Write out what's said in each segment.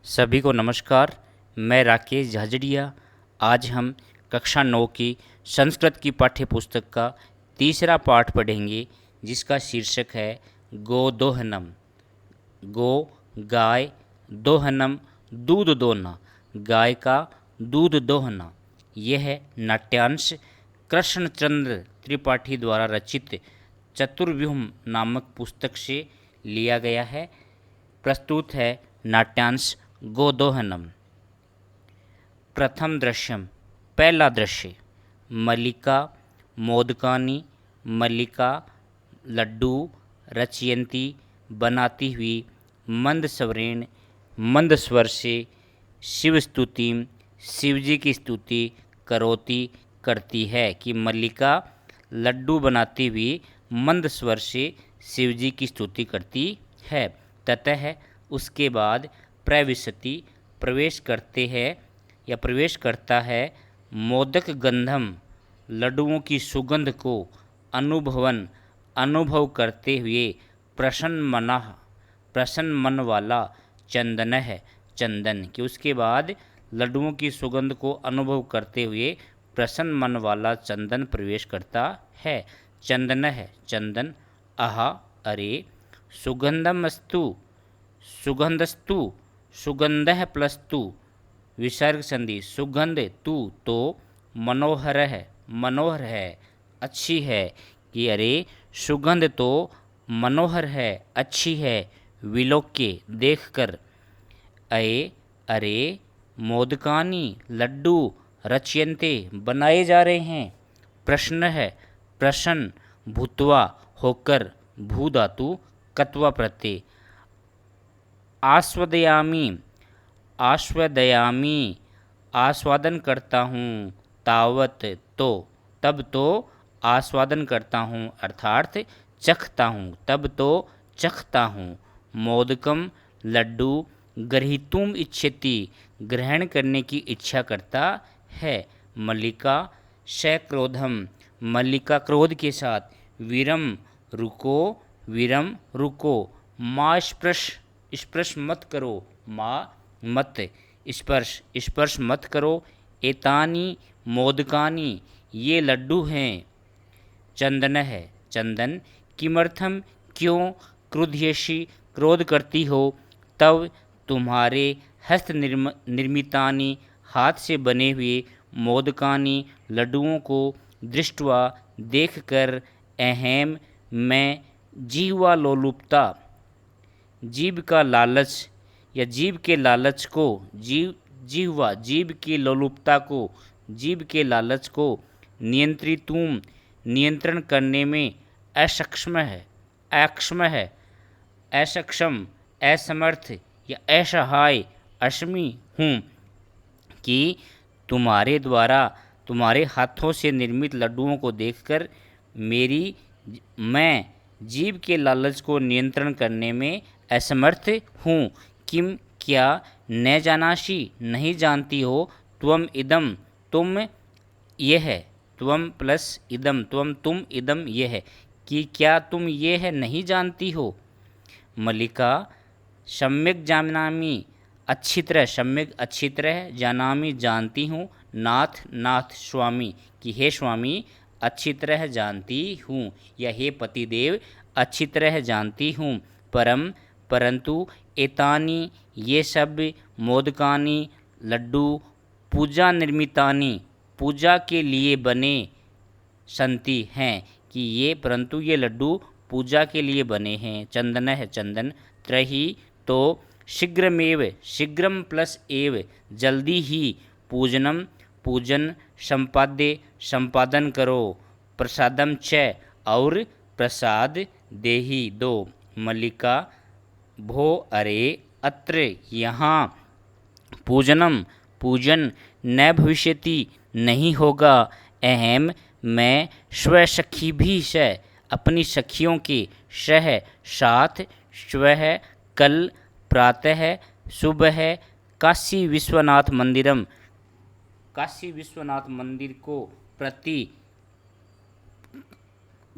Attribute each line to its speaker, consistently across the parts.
Speaker 1: सभी को नमस्कार। मैं राकेश झाझड़िया। आज हम कक्षा 9 की संस्कृत की पाठ्य पुस्तक का तीसरा पाठ पढ़ेंगे, जिसका शीर्षक है गोदोहनम। गो गाय, दोहनम दूध दोहना, गाय का दूध दोहना। यह नाट्यांश कृष्णचंद्र त्रिपाठी द्वारा रचित चतुर्व्यूह नामक पुस्तक से लिया गया है। प्रस्तुत है नाट्यांश गोदोहनम। प्रथम दृश्यम, पहला दृश्य। मल्लिका मोदकानी, मल्लिका लड्डू रचयंती बनाती हुई मंद स्वरेण मंद स्वर से शिव स्तुति शिवजी की स्तुति करोती करती है। कि मल्लिका लड्डू बनाती हुई मंद स्वर से शिवजी की स्तुति करती है। ततः उसके बाद प्रविशति प्रवेश करते हैं या प्रवेश करता है मोदक गंधम लड्डुओं की सुगंध को अनुभव करते हुए प्रसन्न मन वाला चंदन है चंदन। कि उसके बाद लड्डुओं की सुगंध को अनुभव करते हुए प्रसन्न मन वाला चंदन प्रवेश करता है। चंदन है चंदन। आहा अरे, सुगंधमस्तु सुगंधस्तु, सुगंधः प्लस तु विसर्ग संधि, सुगंध तू तो मनोहर है अच्छी है। कि अरे, सुगंध तो मनोहर है अच्छी है, विलोक्य देखकर। अरे, मोदकानी लड्डू रचयन्ते बनाए जा रहे हैं। प्रश्न है प्रश्न भूतवा होकर, भू धातु कत्वा प्रत्यय। आस्वादयामी आस्वादयामी आस्वादन करता हूँ, तावत तो तब तो आस्वादन करता हूँ अर्थात चखता हूँ, तब तो चखता हूँ। मोदकम लड्डू ग्रहीतुम इच्छति ग्रहण करने की इच्छा करता है। मल्लिका सक्रोधम मल्लिका क्रोध के साथ, वीरम रुको, माँ स्पर्श मत करो, माँ मत स्पर्श मत करो। एतानी मोदकानी ये लड्डू हैं। चंदन है चंदन। किमर्थम क्यों, क्रुध्यषि क्रोध करती हो, तब तुम्हारे हस्त निर्मितानि हाथ से बने हुए मोदकानी लड्डुओं को दृष्टवा देखकर, अहम मैं जीवा लोलुपता जीव का लालच या जीव के लालच को जीव की लोलुपता को जीव के लालच को नियंत्रण करने में असक्षम असमर्थ या असहाय अस्मि हूँ। कि तुम्हारे द्वारा तुम्हारे हाथों से निर्मित लड्डुओं को देखकर मैं जीव के लालच को नियंत्रण करने में असमर्थ हूँ। किम क्या, न जानासी नहीं जानती हो, त्वम इदम तुम यह, त्वम प्लस इदम तुम इदम यह। कि क्या तुम यह नहीं जानती हो। मल्लिका सम्यक जानामि सम्यक अच्छी तरह, जानामि जानती हूँ, नाथ स्वामी कि हे स्वामी अच्छी तरह जानती हूँ, या हे पतिदेव अच्छी तरह जानती हूँ। परंतु एतानी ये सब मोदकानी लड्डू पूजा निर्मितानी पूजा के लिए बने संति हैं। कि ये लड्डू पूजा के लिए बने हैं। चंदन है चंदन। त्रही तो शीघ्रम प्लस एव जल्दी ही, पूजन संपादन करो, प्रसादम च और प्रसाद देही दो। मल्लिका भो अरे, अत्र यहाँ, पूजन न भविष्यति नहीं होगा, अहम मैं स्वसखी भी स अपनी सखियों के साथ स्वः कल प्रातः सुबह काशी विश्वनाथ मंदिर को प्रति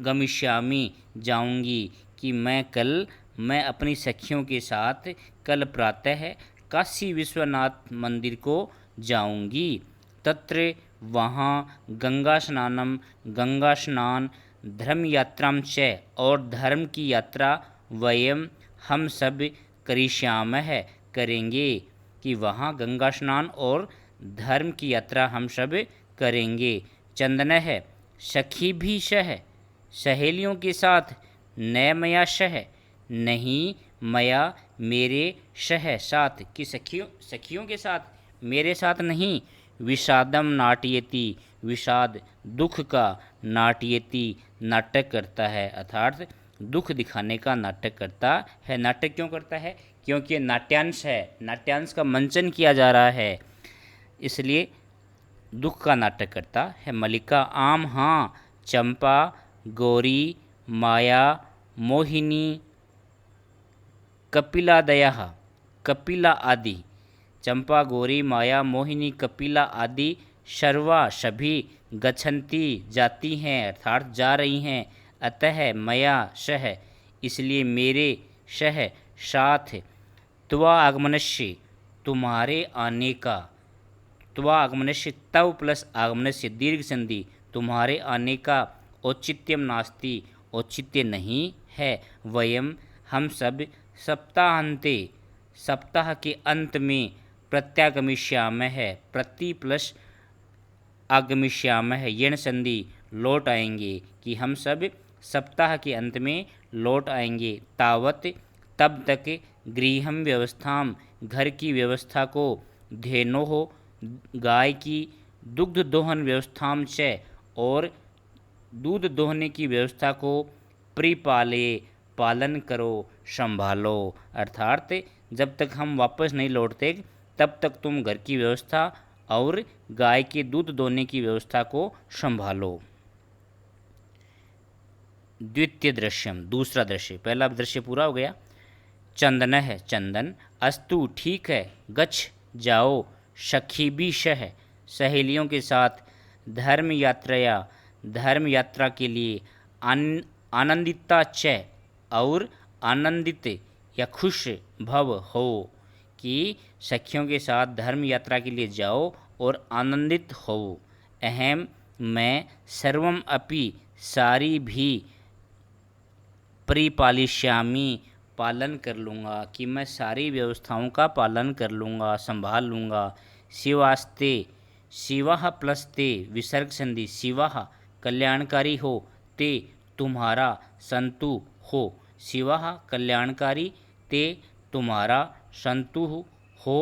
Speaker 1: गमिष्यामि जाऊंगी। कि मैं अपनी सखियों के साथ कल प्रातः काशी विश्वनाथ मंदिर को जाऊंगी। तत्र वहाँ गंगा स्नानम गंगा स्नान धर्म यात्राम च और धर्म की यात्रा वयम हम सब करिष्यामः करेंगे, कि वहाँ गंगा स्नान और धर्म की यात्रा हम सब करेंगे। चंदनः सखी भी शह सहेलियों के साथ, न मया शह नहीं मया मेरे शह साथ, कि सखियों के साथ मेरे साथ नहीं। विषादम नाट्यति विषाद दुख का, नाट्यति नाटक करता है, अर्थात दुख दिखाने का नाटक करता है। नाटक क्यों करता है? क्योंकि ये नाट्यांश है, नाट्यांश का मंचन किया जा रहा है, इसलिए दुख का नाटक करता है। मल्लिका आम हाँ, चंपा गौरी माया मोहिनी कपिलादयः कपिला आदि, चंपा गौरी माया मोहिनी कपिला आदि सर्वा सभी गच्छन्ति जाती हैं, अर्थात जा रही हैं। अतः मया शह इसलिए मेरे शह साथ, त्वा आगमनस्य तुम्हारे आने का, त्वा आगमनस्य तव प्लस आगमनस्य दीर्घ संधि, तुम्हारे आने का औचित्यम नास्ति औचित्य नहीं है। वयम हम सब सप्ताहांते सप्ताह के अंत में प्रत्यागमिष्यामः प्रति प्लस आगमिष्यामः यण संधि लौट आएंगे, कि हम सब सप्ताह के अंत में लौट आएंगे। तावत तब तक गृहम व्यवस्थाम घर की व्यवस्था को, धेनोः गाय की, दुग्ध दोहन व्यवस्थाम च और दूध दोहने की व्यवस्था को, परिपाले पालन करो संभालो, अर्थात जब तक हम वापस नहीं लौटते तब तक तुम घर की व्यवस्था और गाय के दूध दोहने की व्यवस्था को संभालो। द्वितीय दृश्यम दूसरा दृश्य, पहला दृश्य पूरा हो गया। चंदन है चंदन, अस्तु ठीक है, गच्छ जाओ, सखी भी शह सहेलियों के साथ, धर्म यात्रा के लिए, आनंदिता च और आनंदित या खुश भव हो, कि सखियों के साथ धर्म यात्रा के लिए जाओ और आनंदित हो। अहम मैं सर्वम अपि सारी भी, परिपालिष्यामि पालन कर लूँगा, कि मैं सारी व्यवस्थाओं का पालन कर लूँगा, संभाल लूँगा। शिवास्ते शिवः प्लस ते विसर्ग संधि, शिवः कल्याणकारी हो, ते तुम्हारा, संतु हो, शिवः कल्याणकारी, ते तुम्हारा, संतु हो,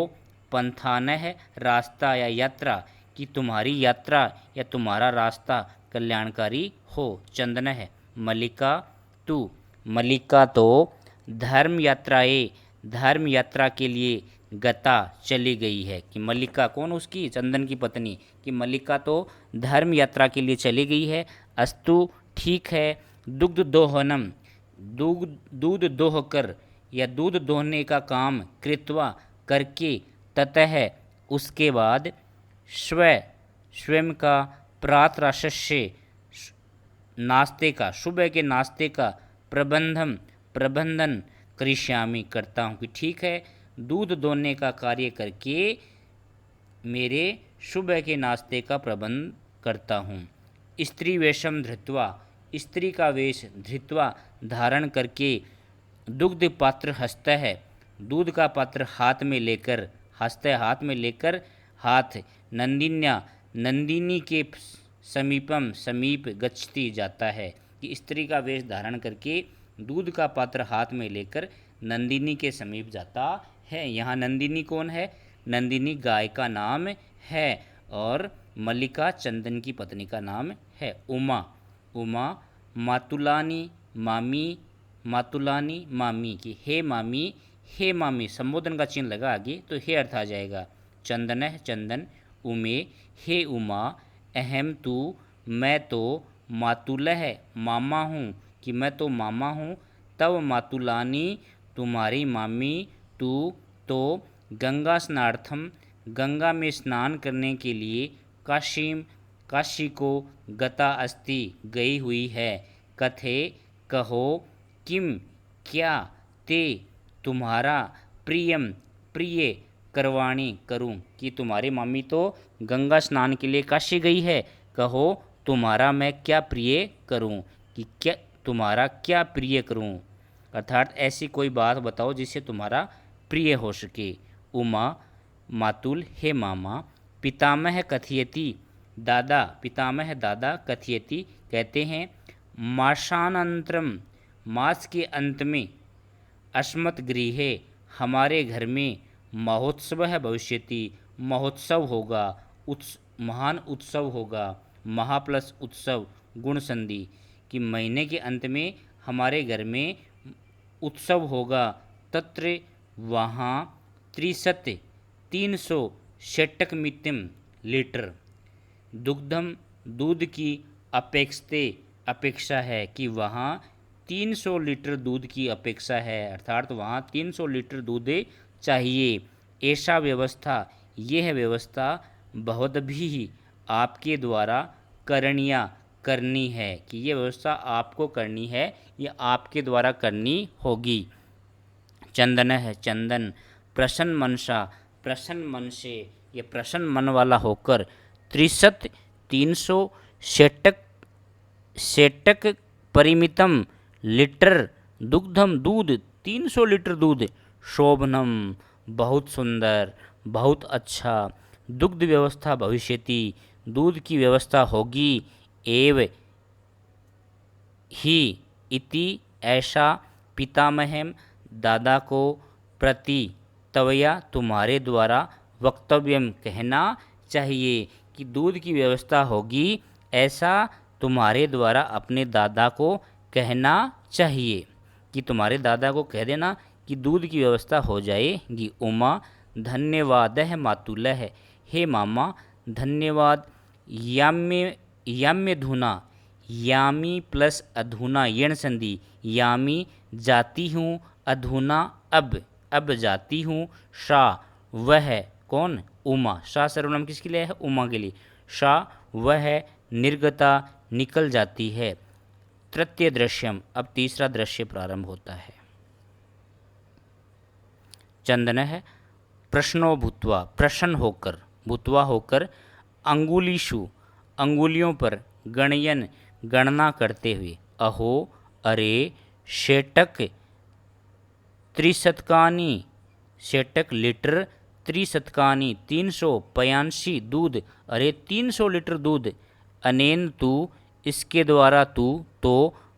Speaker 1: पंथानः रास्ता या यात्रा, कि तुम्हारी यात्रा या तुम्हारा रास्ता कल्याणकारी हो। चंदन है मल्लिका तू, मल्लिका तो धर्म यात्रा के लिए गता चली गई है, कि मल्लिका कौन? उसकी चंदन की पत्नी, कि मल्लिका तो धर्म यात्रा के लिए चली गई है। अस्तु ठीक है, दुग्ध दोहनम दूध दोह कर या दूध दोहने का काम, कृत्वा करके, ततः उसके बाद, स्वयं का, प्रातराशस्य नाश्ते का, सुबह के नाश्ते का, प्रबंधन करिष्यामि करता हूँ, कि ठीक है दूध दोहने का कार्य करके मेरे सुबह के नाश्ते का प्रबंध करता हूँ। स्त्री वेशम धृत्वा, स्त्री का वेश धृत्वा धारण करके, दुग्ध पात्र हस्त है, दूध का पात्र हाथ में लेकर, हस्त हाथ में लेकर, हाथ नंदिनी के समीप गच्छति जाता है, कि स्त्री का वेश धारण करके दूध का पात्र हाथ में लेकर नंदिनी के समीप जाता है। यहाँ नंदिनी कौन है? नंदिनी गाय का नाम है और मल्लिका चंदन की पत्नी का नाम है। उमा मातुलानी मामी, की हे मामी संबोधन का चिन्ह लगा आगे तो हे अर्थ आ जाएगा। चंदन है चंदन, उमे हे उमा, अहम तू मैं तो, मातुलः है मामा हूँ, कि मैं तो मामा हूँ, तब मातुलानी तुम्हारी मामी, तू तो गंगा स्नार्थम गंगा में स्नान करने के लिए, काशी को गता अस्ति गई हुई है। कथे कहो, किम क्या, ते तुम्हारा, प्रिय करवाणी करूं, कि तुम्हारी मम्मी तो गंगा स्नान के लिए काशी गई है, कहो तुम्हारा मैं क्या प्रिय करूं, कि क्या तुम्हारा क्या प्रिय करूं, अर्थात ऐसी कोई बात बताओ जिससे तुम्हारा प्रिय हो सके। उमा मातुल हे मामा, पितामह कथयति दादा, पितामह दादा कथयति कहते हैं, मासानंतरम मास के अंत में, अस्मत् गृहे हमारे घर में, महोत्सव है भविष्यति महोत्सव होगा, महान उत्सव होगा, महा प्लस उत्सव गुण संधि, कि महीने के अंत में हमारे घर में उत्सव होगा, तत्र वहाँ 300 षट्क मित्यम लीटर दुग्धम दूध की अपेक्षा है, कि वहाँ 300 लीटर दूध की अपेक्षा है, अर्थात वहाँ 300 लीटर दूध चाहिए। ऐसा व्यवस्था, यह व्यवस्था बहुत भी आपके द्वारा करनी है, कि यह व्यवस्था आपको करनी है, यह आपके द्वारा करनी होगी। चंदन है चंदन, प्रसन्न मनसा, प्रसन्न मन से, यह प्रसन्न मन वाला होकर, 300 षट्क परिमितम लीटर दुग्धम दूध, 300 लीटर दूध, शोभनम बहुत सुंदर, बहुत अच्छा, दुग्ध व्यवस्था भविष्यति दूध की व्यवस्था होगी, एव ही इति ऐसा पितामहम दादा को प्रति तवया तुम्हारे द्वारा वक्तव्यम कहना चाहिए, कि दूध की व्यवस्था होगी ऐसा तुम्हारे द्वारा अपने दादा को कहना चाहिए, कि तुम्हारे दादा को कह देना कि दूध की व्यवस्था हो जाएगी। उमा धन्यवाद है मातुल है, हे मामा धन्यवाद। याम्य धुना, यामी प्लस अधुना यण संधि, यामी जाती हूँ, अधुना अब जाती हूँ, शा वह कौन, उमा, शा सर्वनाम किसके लिए है, उमा के लिए, शा वह निर्गता निकल जाती है। तृतीय दृश्यम, अब तीसरा दृश्य प्रारंभ होता है। चंदन है प्रश्नो भूत्वा, प्रश्न होकर, भूत्वा होकर, अंगुलीषु अंगुलियों पर, गणयन गणना करते हुए, अहो अरे, षट्क त्रिशतकानि, षट्क लीटर, त्रिशतकानि 385 दूध, अरे 300 लीटर दूध, अनेन तू इसके द्वारा तू तो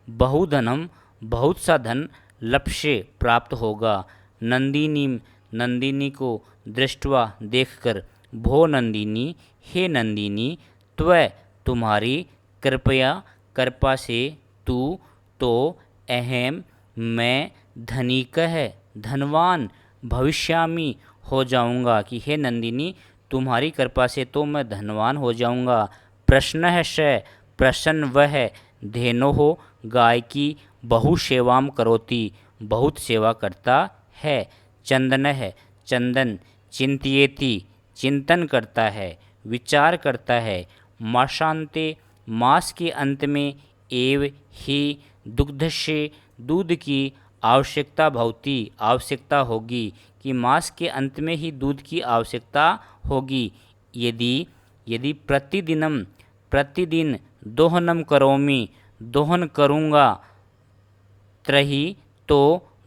Speaker 1: बहुधनम बहुत सा धन लक्ष्य प्राप्त होगा। नंदिनी को दृष्टवा देखकर, भो नंदिनी हे नंदिनी, त्वय तुम्हारी, कृपा से, तू तो, अहम मैं, धनिक है धनवान, भविष्यामि हो जाऊंगा, कि हे नंदिनी तुम्हारी कृपा से तो मैं धनवान हो जाऊंगा। प्रश्न है शय, प्रसन्न वह, धेनो हो गाय की, बहु सेवाम करोति बहुत सेवा करता है। चंदन है चंदन, चिंतयेति चिंतन करता है, विचार करता है, मासांते मास के अंत में, एव ही दुग्धस्य दूध की आवश्यकता भवती आवश्यकता होगी, कि मास के अंत में ही दूध की आवश्यकता होगी। यदि प्रतिदिन दोहनम करोमि दोहन करूँगा, त्रही तो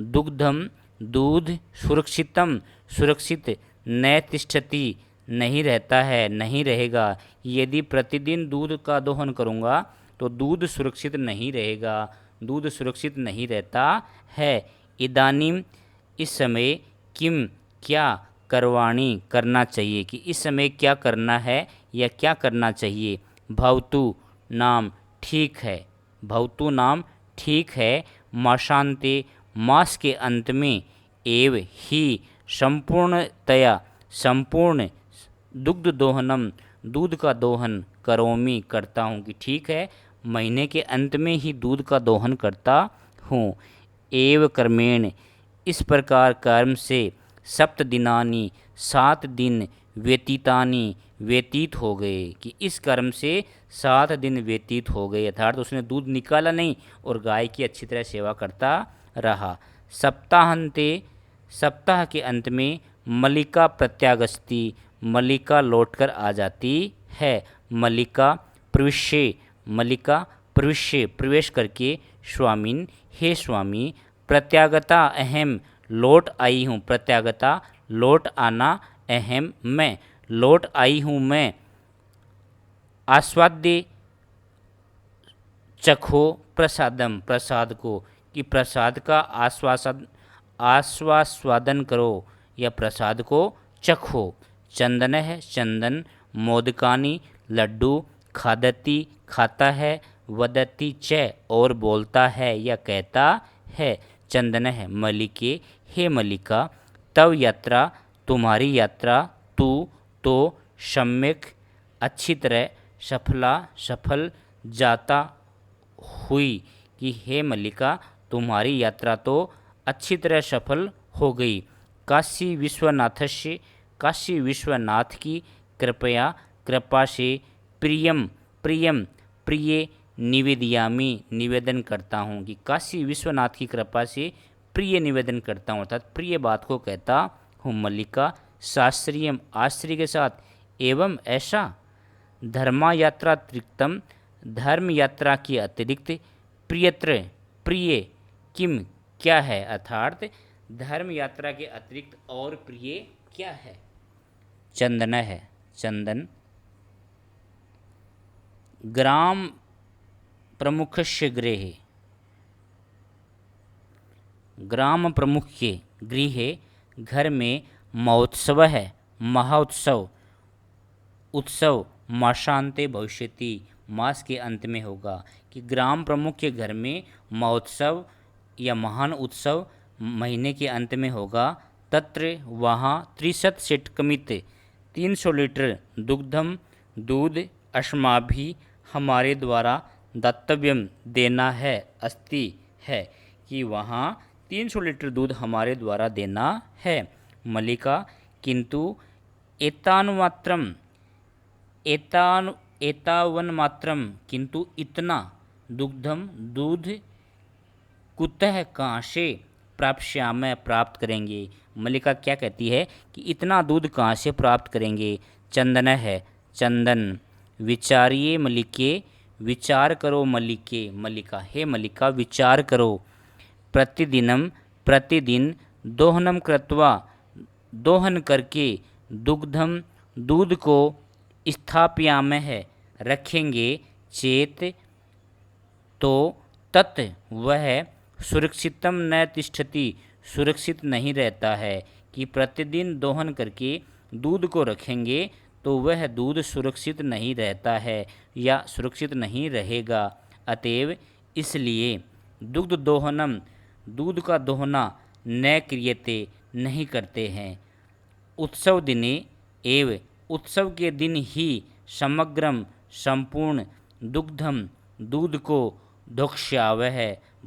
Speaker 1: दुग्धम दूध सुरक्षित न तिष्ठति नहीं रहता है, नहीं रहेगा। यदि प्रतिदिन दूध का दोहन करूँगा तो दूध सुरक्षित नहीं रहेगा, दूध सुरक्षित नहीं रहता है। इदानीम इस समय, किम क्या, करवाणी करना चाहिए, कि इस समय क्या करना है या क्या करना चाहिए। भवतु नाम ठीक है, भवतु नाम ठीक है, मासांते मास के अंत में, एव ही संपूर्ण दुग्ध दोहनम दूध का दोहन, करोमि करता हूँ, कि ठीक है महीने के अंत में ही दूध का दोहन करता हूँ। एव कर्मेण इस प्रकार कर्म से, सप्त दिनानि 7 दिन, व्यतीतानि व्यतीत हो गए, कि इस कर्म से 7 दिन व्यतीत हो गए, अर्थात उसने दूध निकाला नहीं और गाय की अच्छी तरह सेवा करता रहा। सप्ताहांते सप्ताह के अंत में, मल्लिका प्रत्यागस्ति, मल्लिका लौटकर आ जाती है। मल्लिका प्रविश्य, मल्लिका प्रविश्य प्रवेश करके, स्वामिन हे स्वामी, प्रत्यागता अहम लौट आई हूँ, प्रत्यागता लौट आना, अहम मैं लौट आई हूँ मैं, आस्वाद्य चखो प्रसादम प्रसाद को, कि प्रसाद का आस्वादन करो या प्रसाद को चखो। चंदन है चंदन, मोदकानी लड्डू, खादती खाता है, वदती च और बोलता है या कहता है। चंदन है मल्लिके हे मल्लिका, तव यात्रा तुम्हारी यात्रा, तू तो सम्यक अच्छी तरह, सफल जाता हुई, कि हे मल्लिका तुम्हारी यात्रा तो अच्छी तरह सफल हो गई। काशी विश्वनाथस्य, काशी विश्वनाथ की कृपा से, प्रियम प्रिय निवेदयामी निवेदन करता हूँ, कि काशी विश्वनाथ की कृपा से प्रिय निवेदन करता हूँ, अर्थात प्रिय बात को कहता हूँ। मल्लिका शास्त्रीय आश्चर्य के साथ, एवं ऐसा, धर्मा यात्रा त्रिक्तम धर्म यात्रा के अतिरिक्त, प्रियत्र प्रिय किम क्या है, अर्थात धर्म यात्रा के अतिरिक्त और प्रिय क्या है। चंदन है चंदन, ग्राम प्रमुखस्य गृहे, ग्राम प्रमुख के गृहे घर में महोत्सव है, महोत्सव उत्सव, मासांते भविष्यति मास के अंत में होगा, कि ग्राम प्रमुख के घर में महोत्सव या महान उत्सव महीने के अंत में होगा। तत्र वहाँ 63 षट्कमित 300 लीटर दुग्धम दूध, अस्माभि हमारे द्वारा, दातव्यम देना है, अस्ति है, कि वहाँ 300 लीटर दूध हमारे द्वारा देना है। मल्लिका किंतु एतानुमात्रम एतावन मात्रम, किंतु इतना, दुग्धम दूध, कुतः कहाँ से, प्राप्स्यामः प्राप्त करेंगे। मल्लिका क्या कहती है कि इतना दूध कहाँ से प्राप्त करेंगे। चंदन है चंदन, विचारिये मल्लिके विचार करो मल्लिके, मल्लिका हे मल्लिका विचार करो। प्रतिदिन दोहनम कृत्वा दोहन करके, दुग्धम दूध को, स्थापयामः रखेंगे, चेत तो तत् वह, सुरक्षितम न तिष्ठति सुरक्षित नहीं रहता है, कि प्रतिदिन दोहन करके दूध को रखेंगे तो वह दूध सुरक्षित नहीं रहता है या सुरक्षित नहीं रहेगा। अतएव इसलिए दुग्ध दोहनम दूध का दोहना न क्रियते नहीं करते हैं। उत्सव दिने एव उत्सव के दिन ही, समग्रम संपूर्ण, दुग्धम दूध को, दोक्ष्यावह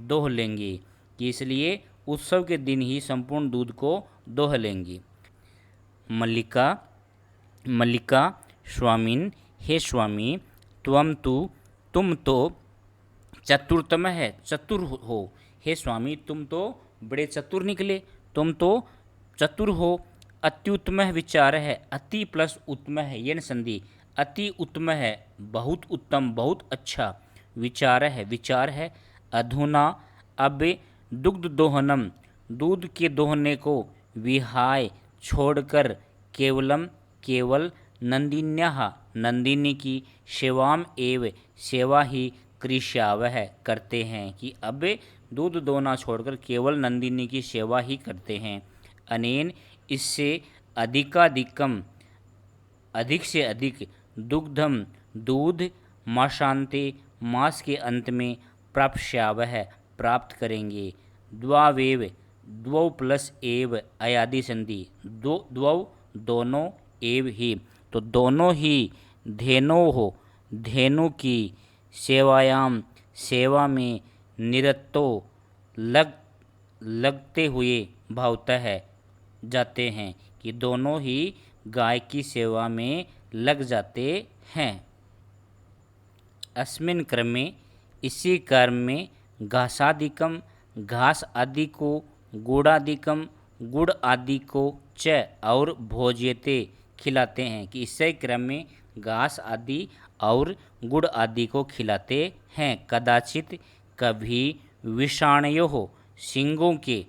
Speaker 1: दोह लेंगे, कि इसलिए उत्सव के दिन ही संपूर्ण दूध को दोह लेंगे। मल्लिका स्वामिन हे स्वामी, तुम तो चतुरतम है, चतुर हो, हे स्वामी तुम तो बड़े चतुर निकले, तुम तो चतुर हो। अत्युत्तम विचार है, अति प्लस उत्तम है, यह संधि, अति उत्तम है, बहुत उत्तम बहुत अच्छा, विचार है। अधुना अब दुग्ध दोहनम दूध के दोहने को, विहाय छोड़कर, केवल नंदिन्याः नंदिनी की, सेवाम एव सेवा ही, कृष्यावह करते हैं, कि अब दूध दोहना छोड़कर केवल नंदिनी की सेवा ही करते हैं। अनेन इससे अधिकाधिकम अधिक से अधिक, दुग्धम दूध, मासांते मास के अंत में, प्राप्स्यावह प्राप्त करेंगे। द्वावेव द्वौ प्लस एव अयादि संधि, द्वौ दोनों, एव ही तो दोनों ही, धेनु की, सेवायाम सेवा में, निरतो लगते हुए, भावतः जाते हैं, कि दोनों ही गाय की सेवा में लग जाते हैं। अस्मिन् क्रमे इसी कर्म में, घासादिकम घास आदि को, गुड़ादिकम गुड़ आदि को च और भोज्यते खिलाते हैं, कि इससे क्रम में घास आदि और गुड़ आदि को खिलाते हैं। कदाचित कभी विषाणयोः सिंगों के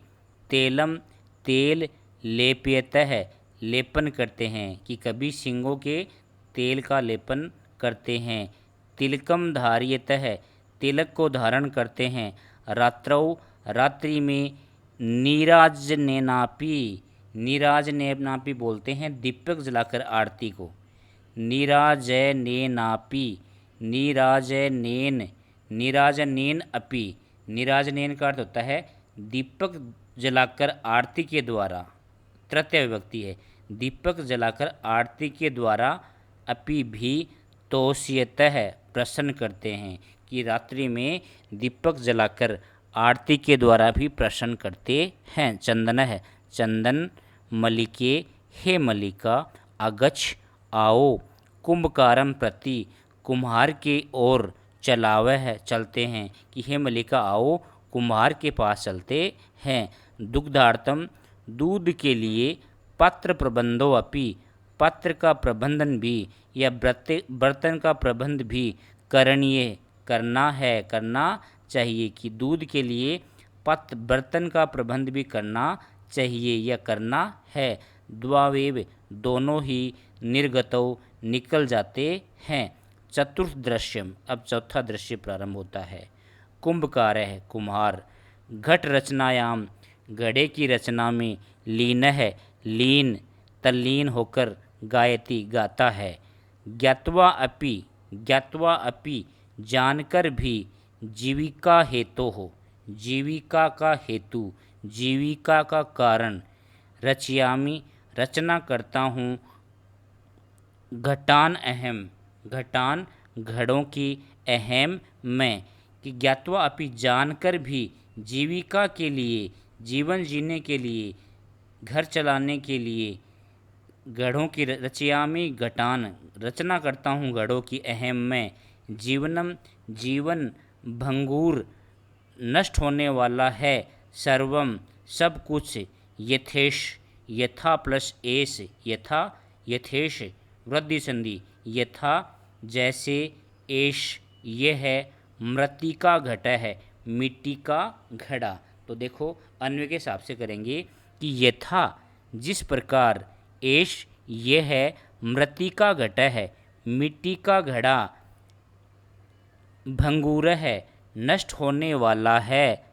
Speaker 1: तेलम तेल लेप्यतः लेपन करते हैं, कि कभी सिंगों के तेल का लेपन करते हैं। तिलकम धार्यतः तिलक को धारण करते हैं। रात्रौ रात्रि में नीराजनेनापि नीराजनेनापि बोलते हैं दीपक जलाकर आरती को। नीराजनेनापि नीराजनेन नीराजनेन अपि नीराजनेन का अर्थ होता है दीपक जलाकर आरती के द्वारा, तृतीय विभक्ति है, दीपक जलाकर आरती के द्वारा अपि भी तोष्यतः प्रसन्न करते हैं, कि रात्रि में दीपक जलाकर आरती के द्वारा भी प्रसन्न करते हैं। चंदन है चंदन मलिके हे मलिका अगछ आओ कुंभकारम प्रति कुम्हार के ओर चलावे है चलते हैं, कि हे मलिका आओ कुम्हार के पास चलते हैं। दुग्धार्थम दूध के लिए पात्र प्रबंधो अपि पात्र का प्रबंधन भी या बर्तन का प्रबंध भी करणीय करना चाहिए, कि दूध के लिए पात्र बर्तन का प्रबंध भी करना चाहिए या करना है। द्वावेव दोनों ही निर्गतौ निकल जाते हैं। चतुर्थ दृश्यम अब चौथा दृश्य प्रारंभ होता है। कुंभकार है कुम्हार, घट रचनायाम घड़े की रचना में लीन है लीन तल्लीन होकर गायति गाता है। ज्ञात्वा अपि जानकर भी जीविका हेतु हो जीविका का हेतु जीविका का कारण रचयामि रचना करता हूँ। घटान अहम घटान घड़ों की अहम मैं, कि ज्ञात्वा अपि जानकर भी जीविका के लिए जीवन जीने के लिए घर चलाने के लिए घड़ों की रचयामि घटान रचना करता हूँ घड़ों की अहम मैं। जीवनम जीवन भंगूर नष्ट होने वाला है। सर्वम सब कुछ यथेश यथा प्लस एस यथा यथेश वृद्धि संधि यथा जैसे एश यह है मृत्तिका घट है मिट्टी का घड़ा। तो देखो अन्वय के हिसाब से करेंगे कि यथा जिस प्रकार एश यह है मृत्तिका घट है मिट्टी का घड़ा भंगूर है नष्ट होने वाला है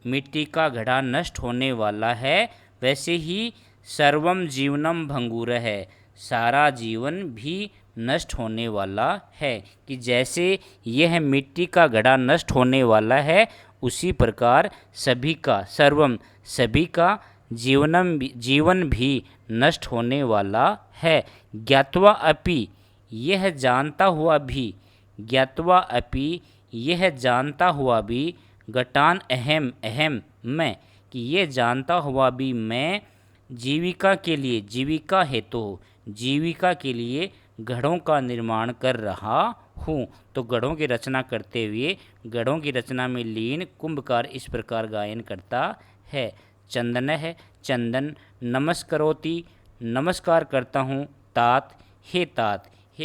Speaker 1: मिट्टी का घड़ा नष्ट होने वाला है, वैसे ही सर्वम जीवनम भंगूर है सारा जीवन भी नष्ट होने वाला है, कि जैसे यह मिट्टी का घड़ा नष्ट होने वाला है उसी प्रकार सभी का सर्वम सभी का जीवन भी नष्ट होने वाला है। ज्ञात्वा अपि यह जानता हुआ भी ज्ञात्वा अपि यह जानता हुआ भी घटान अहम अहम मैं, कि यह जानता हुआ भी मैं जीविका के लिए जीविका हेतु जीविका के लिए घड़ों का निर्माण कर रहा हूँ। तो घड़ों की रचना करते हुए घड़ों की रचना में लीन कुंभकार इस प्रकार गायन करता है। चंदन है चंदन नमस्करोति नमस्कार करता हूँ। तात हे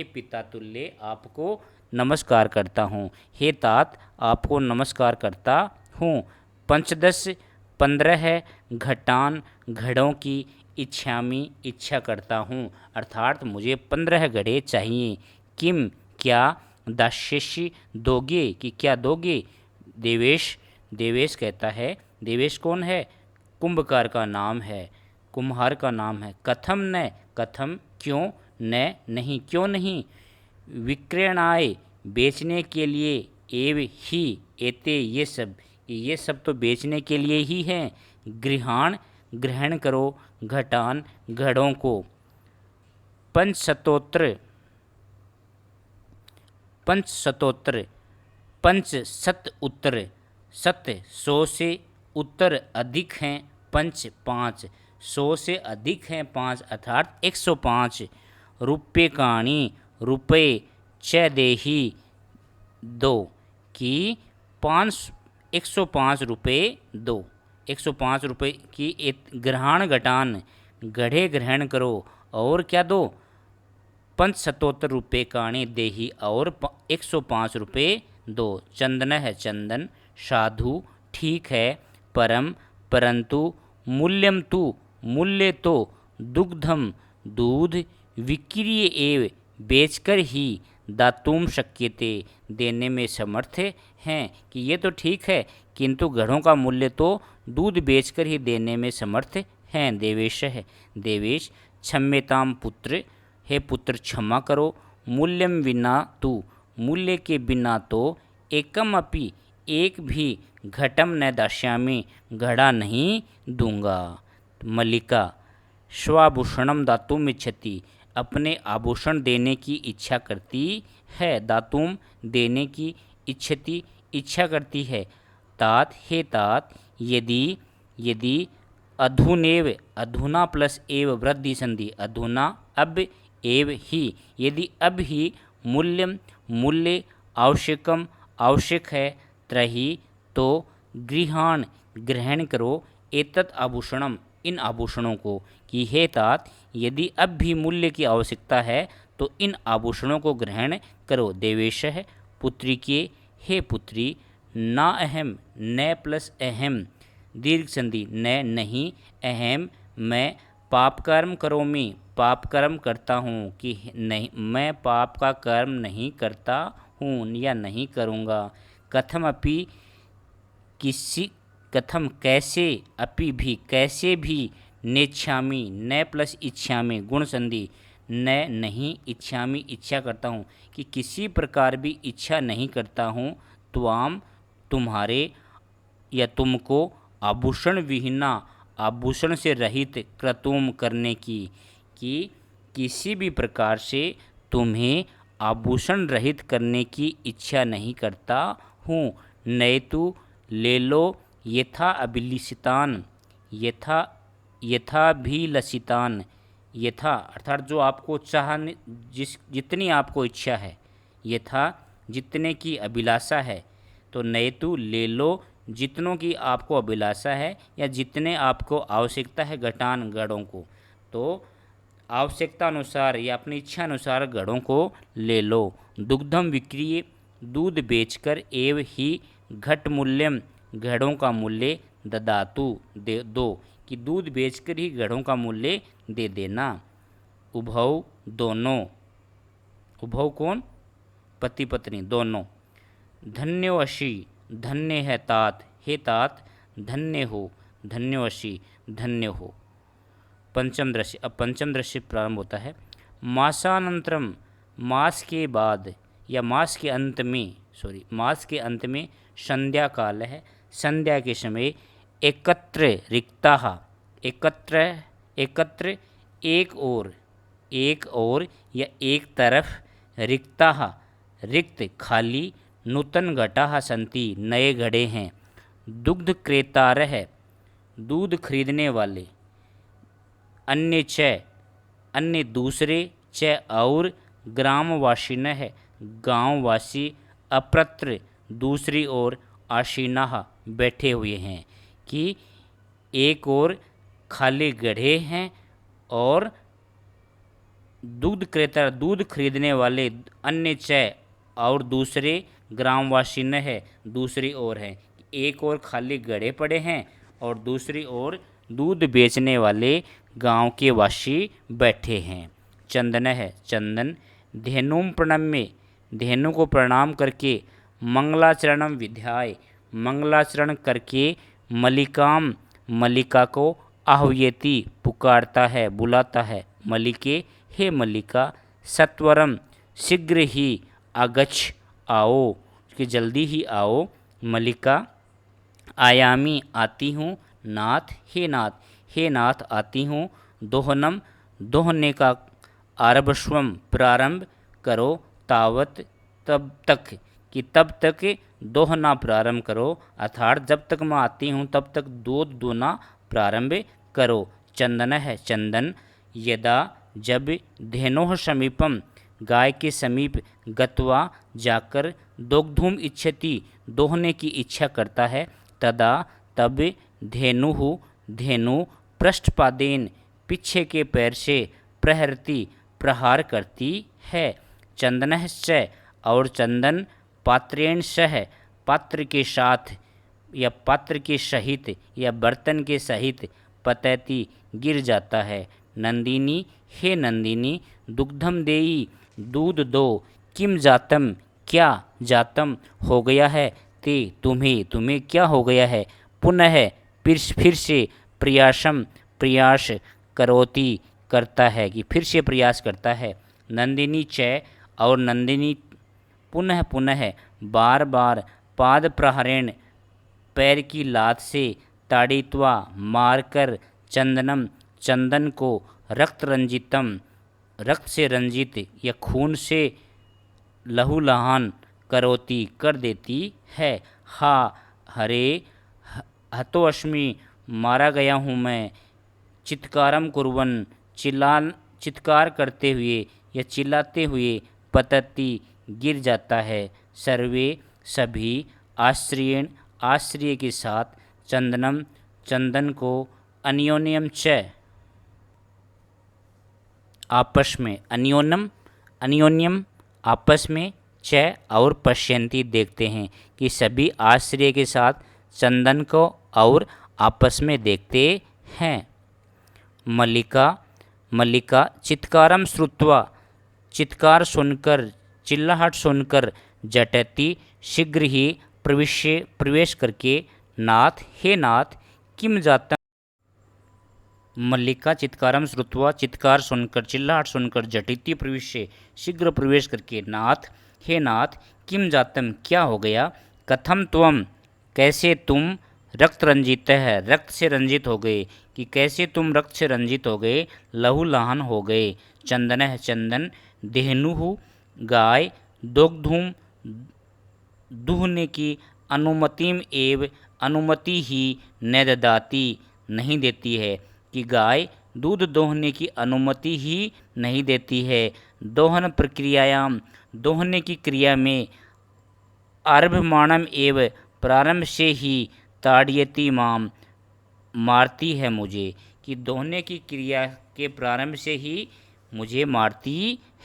Speaker 1: पिता तुल्य आपको नमस्कार करता हूँ। हे तात आपको नमस्कार करता हूँ। पंचदश 15 है घटान घड़ों की इच्छा करता हूँ, अर्थात मुझे 15 घड़े चाहिए। किम क्या दास्यसि दोगे कि क्या दोगे। देवेश कहता है देवेश कौन है कुंभकार का नाम है कुम्हार का नाम है। कथम न कथम क्यों न नहीं क्यों नहीं। विक्रयणाय बेचने के लिए एव ही एते ये सब तो बेचने के लिए ही हैं। गृहाण ग्रहण करो घटान घड़ों को। पंचशतोत्तर पंचशत उत्तर सत 100 से उत्तर अधिक हैं। पंच 5 100 से अधिक हैं 5 अर्थात 105। रुपये काणी रुपये च देही 2 की 105 रुपये दो 105 रुपये की ग्रहण घटान गढ़े ग्रहण करो और क्या दो 75 रुपये काणे देही और 105 रुपये दो। चंदन है चंदन, साधु ठीक है, परम परंतु, मूल्यम तु मूल्य तो, दुग्धम दूध, विक्रीय एव बेचकर ही दातुम शक्यते देने में समर्थ हैं कि ये तो ठीक है किंतु घड़ों का मूल्य तो दूध बेचकर ही देने में समर्थ हैं। देवेश है देवेश, क्षम्यताम पुत्र हे पुत्र क्षमा करो, मूल्यम विना तू मूल्य के बिना तो, एकम अपि एक भी घटम न दास्यामि घड़ा नहीं दूंगा। मल्लिका स्वाभूषणम दातुम इच्छति अपने आभूषण देने की इच्छा करती है, दातुम देने की इच्छति इच्छा करती है। तात हे तात, यदि यदि अधुनेव अधुना प्लस एव वृद्धि संधि अधुना अब एव ही यदि अब ही मूल्यम मूल्य आवश्यकम आवश्यक है, त्रही तो गृहाण ग्रहण करो, एतत् आभूषणम इन आभूषणों को। कि हे तात यदि अब भी मूल्य की आवश्यकता है तो इन आभूषणों को ग्रहण करो। देवेश है पुत्री के हे पुत्री, ना अहम न प्लस अहम दीर्घ संधि न नहीं, अहम मैं पाप कर्म करोमि पाप कर्म करता हूँ कि नहीं मैं पाप का कर्म नहीं करता हूँ या नहीं करूँगा। कथम अपि किसी कथम कैसे, अपि भी कैसे भी, नेच्छामि न प्लस इच्छामि गुण संधि न नहीं, इच्छामि इच्छा करता हूँ कि किसी प्रकार भी इच्छा नहीं करता हूँ, त्वाम तुम्हारे या तुमको, आभूषण विहीना आभूषण से रहित, क्रतुम करने की कि किसी भी प्रकार से तुम्हें आभूषण रहित करने की इच्छा नहीं करता हूँ। नयतु ले लो यथा अभिलषितान यथा यथाभिलषितान, यथा अर्थात जो आपको चाहने जितनी आपको इच्छा है, यथा जितने की अभिलाषा है, तो नयतु ले लो जितनों की आपको अभिलाषा है या जितने आपको आवश्यकता है घटान गढ़ों को, तो आवश्यकता अनुसार या अपनी इच्छा अनुसार घड़ों को ले लो। दुग्धम विक्रीय दूध बेचकर एव ही घट मूल्यम घड़ों का मूल्य ददातु दे दो कि दूध बेचकर ही घड़ों का मूल्य दे देना। उभव दोनों, उभव कौन पति पत्नी दोनों। धन्योवशी धन्य है तात हे तात धन्य हो, धन्योवशी धन्य हो। पंचम दृश्य, अब पंचम दृश्य प्रारंभ होता है। मासानंतरम मास के बाद या मास के अंत में मास के अंत में संध्या काल है, संध्या के समय एकत्र रिक्ता एकत्र एक और या एक तरफ रिक्ता रिक्त खाली नूतन घटा संति नए घड़े हैं। दुग्ध क्रेतार है दूध खरीदने वाले, अन्य दूसरे च और ग्रामवासिन है गांववासी, अप्रत्र दूसरी ओर आशीना बैठे हुए हैं कि एक और खाली गढ़े हैं और दूध क्रेता दूध खरीदने वाले अन्य च और दूसरे ग्रामवासी न है दूसरी ओर है। एक और खाली गढ़े पड़े हैं और दूसरी ओर दूध बेचने वाले गांव के वासी बैठे हैं। चंदन है चंदन, धेनुम प्रणम्य धेनु को प्रणाम करके, मंगलाचरणम विध्याय मंगलाचरण करके, मलिकाम मलिका को आह्वयति पुकारता है बुलाता है। मलिके हे मलिका, सत्वरम शीघ्र ही, आगच्छ आओ कि जल्दी ही आओ। मलिका आयामी आती हूँ, नाथ हे नाथ आती हूँ। दोहनम दोहने का आरभस्वम प्रारंभ करो, तावत तब तक कि तब तक दोहना प्रारंभ करो, अर्थात जब तक मैं आती हूँ तब तक दूध दोना प्रारंभ करो। चंदन है चंदन, यदा जब धेनोह समीपम गाय के समीप गत्वा जाकर, दुग्धुम इच्छति दोहने की इच्छा करता है, तदा तब धेनुः धेनु पृष्ठपादेन पीछे के पैर से प्रहरती प्रहार करती है। चंदनश्च और चंदन पात्रेण सह पात्र के साथ या पात्र के सहित या बर्तन के सहित पतैती गिर जाता है। नंदिनी हे नंदिनी दुग्धम देई दूध दो। किम जातम क्या जातम हो गया है ते तुम्हें तुम्हें क्या हो गया है। पुनः फिर से प्रयासम प्रयास करोति करता है कि फिर से प्रयास करता है। नंदिनी च और नंदिनी पुनः पुनः बार बार पाद प्रहरेण पैर की लात से ताड़ित्वा मारकर चंदनम चंदन को रक्त रंजितम रक्त से रंजित या खून से लहूलुहान करोती कर देती है। हा हरे हतोअस्मि मारा गया हूँ मैं। चित्कारम कुर्वन चित्कार करते हुए या चिल्लाते हुए पतती गिर जाता है। सर्वे सभी आश्रयण आश्रय के साथ चंदनम चंदन को अन्योन्यम च आपस में अन्योन्यम आपस में च और पश्यंती देखते हैं कि सभी आश्रय के साथ चंदन को और आपस में देखते हैं। मल्लिका चित्कारम श्रुत्वा चित्कार सुनकर चिल्लाहट सुनकर जटती शीघ्र ही प्रवेश करके नाथ हे नाथ किम जातम। मल्लिका चित्कारम श्रुत्वा चित्कार सुनकर चिल्लाहट सुनकर जटिति प्रविश्य शीघ्र प्रवेश करके नाथ हे नाथ किम जातम क्या हो गया। कथम त्वम कैसे तुम रक्त रंजित है रक्त से रंजित हो गए कि कैसे तुम रक्त से रंजित हो गए लहूलुहान हो गए। चंदन है चंदन धेनु गाय दुग्धुम दुहने की अनुमतिम एव अनुमति ही न ददाती नहीं देती है कि गाय दूध दोहने की अनुमति ही नहीं देती है। दोहन प्रक्रियायाम दोहने की क्रिया में आरभमाणम एव प्रारंभ से ही ताड़यति माम मारती है मुझे कि दोहने की क्रिया के प्रारंभ से ही मुझे मारती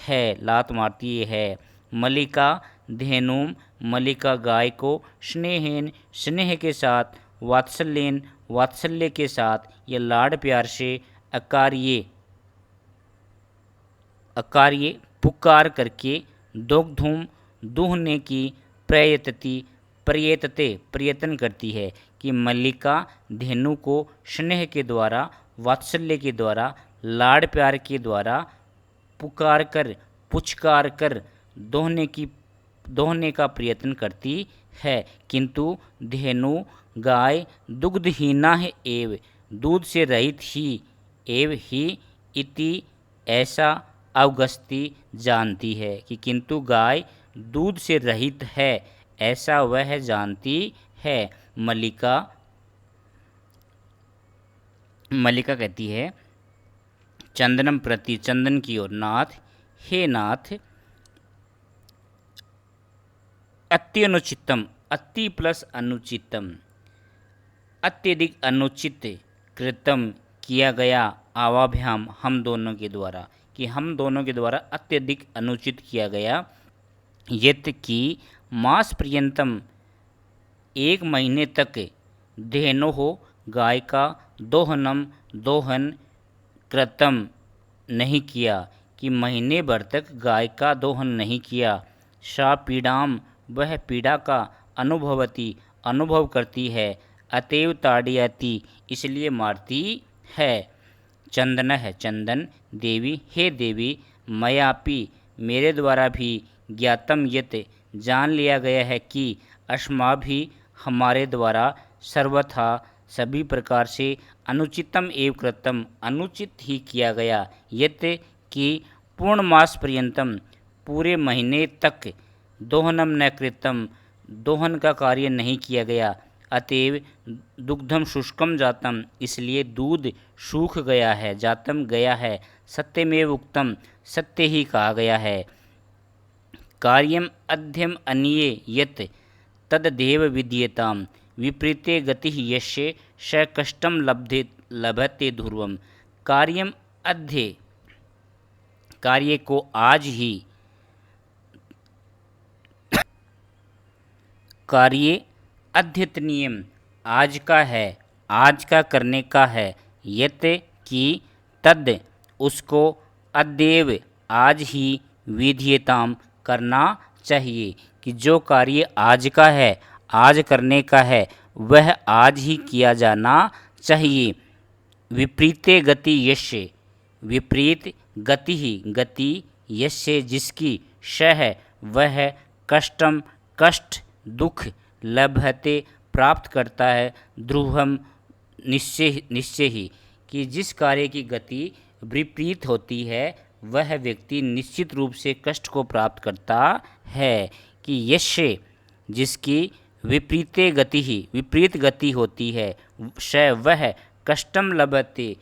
Speaker 1: है लात मारती है। मल्लिका धेनुम मल्लिका गाय को स्नेहेन स्नेह के साथ वात्सल्यन वात्सल्य के साथ या लाड प्यार से अकार्य पुकार करके दुग्धुम दूहने की प्रयत्न करती है कि मल्लिका धेनु को स्नेह के द्वारा वात्सल्य के द्वारा लाड़ प्यार के द्वारा पुचकार कर दोहने का प्रयत्न करती है। किंतु धेनु गाय दुग्धहीना है एव दूध से रहित ही इति ऐसा अवगस्ती जानती है कि किंतु गाय दूध से रहित है ऐसा वह जानती है। मल्लिका कहती है चंदनम प्रति चंदन की ओर नाथ हे नाथ अत्यनुचितम अति प्लस अनुचितम अत्यधिक अनुचित कृतम किया गया आवाभ्याम हम दोनों के द्वारा कि हम दोनों के द्वारा अत्यधिक अनुचित किया गया। यत की मास पर्यंतम 1 महीने तक धेनो हो गाय का दोहन कृतम नहीं किया कि महीने भर तक गाय का दोहन नहीं किया। सा पीड़ाम वह पीड़ा का अनुभव करती है। अतएव ताड़यति इसलिए मारती है। चंदन है चंदन देवी हे देवी मयापि मेरे द्वारा भी ज्ञातम यत जान लिया गया है कि अस्मा भी हमारे द्वारा सर्वथा सभी प्रकार से अनुचितम एवं कृतम अनुचित ही किया गया। यत कि पूर्ण मास पर्यंतम पूरे महीने तक दोहनम न कृतम दोहन का कार्य नहीं किया गया। अतएव दुग्धम शुष्कम जातम इसलिए दूध सूख गया है जातम गया है। सत्यमेव उक्तम सत्य ही कहा गया है। कार्यम अध्यम अन्ये यत तददेव विद्येताम विपरीते गतिः यस्य स कष्टं लभते ध्रुवम्। कार्यम अध्ये, कार्य को आज ही, कार्य अद्यतनीयम आज का है, आज का करने का है। यत कि तद उसको, अद्येव आज ही, विधीयताम करना चाहिए कि जो कार्य आज का है, आज करने का है, वह आज ही किया जाना चाहिए। विपरीते गति यस्य, विपरीत गति ही, गति यस्य जिसकी, स है वह, कष्टम कष्ट दुख, लभते प्राप्त करता है, ध्रुवम निश्चय ही, कि जिस कार्य की गति विपरीत होती है वह व्यक्ति निश्चित रूप से कष्ट को प्राप्त करता है। कि यस्य जिसकी विपरीते गति ही, विपरीत गति होती है, स वह कष्टम लभते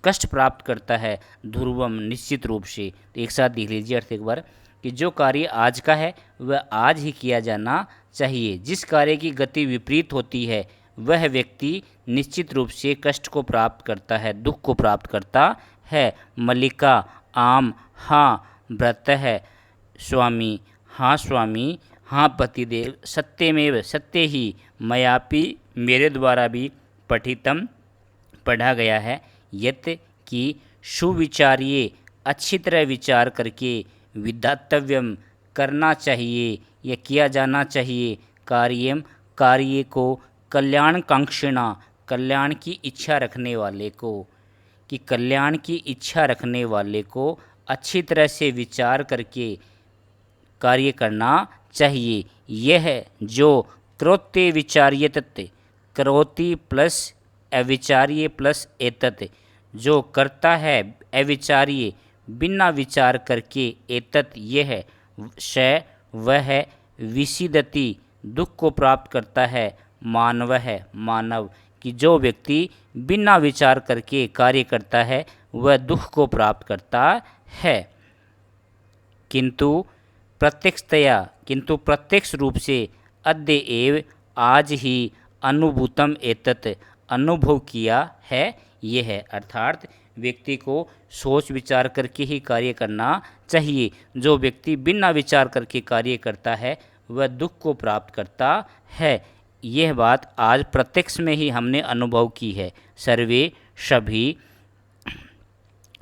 Speaker 1: कष्ट प्राप्त करता है, ध्रुवम निश्चित रूप से। तो एक साथ देख लीजिए अर्थ एक बार, कि जो कार्य आज का है वह आज ही किया जाना चाहिए। जिस कार्य की गति विपरीत होती है वह व्यक्ति निश्चित रूप से कष्ट को प्राप्त करता है, दुख को प्राप्त करता है। मल्लिका आम, हाँ व्रत है स्वामी, हाँ स्वामी, हाँ पतिदेव, सत्यमेव सत्य ही, मयापि मेरे द्वारा भी, पठितम पढ़ा गया है, यत कि सुविचार्य अच्छी तरह विचार करके, विधातव्यम करना चाहिए या किया जाना चाहिए, कार्यम कार्य को, कल्याणकांक्षिणा कल्याण की इच्छा रखने वाले को, कि कल्याण की इच्छा रखने वाले को अच्छी तरह से विचार करके कार्य करना चाहिए। यह जो क्रोते विचार्य तत्व, करोति प्लस अविचार्य प्लस एतत्, जो करता है अविचार्य बिना विचार करके, एतत् यह, स वह, विसिदति दुख को प्राप्त करता है, मानव है मानव, कि जो व्यक्ति बिना विचार करके कार्य करता है वह दुख को प्राप्त करता है। किंतु प्रत्यक्षतया, किंतु प्रत्यक्ष रूप से, अद्य एव आज ही, अनुभूतम एतत् अनुभव किया है यह है। अर्थात व्यक्ति को सोच विचार करके ही कार्य करना चाहिए। जो व्यक्ति बिना विचार करके कार्य करता है वह दुख को प्राप्त करता है। यह बात आज प्रत्यक्ष में ही हमने अनुभव की है। सर्वे सभी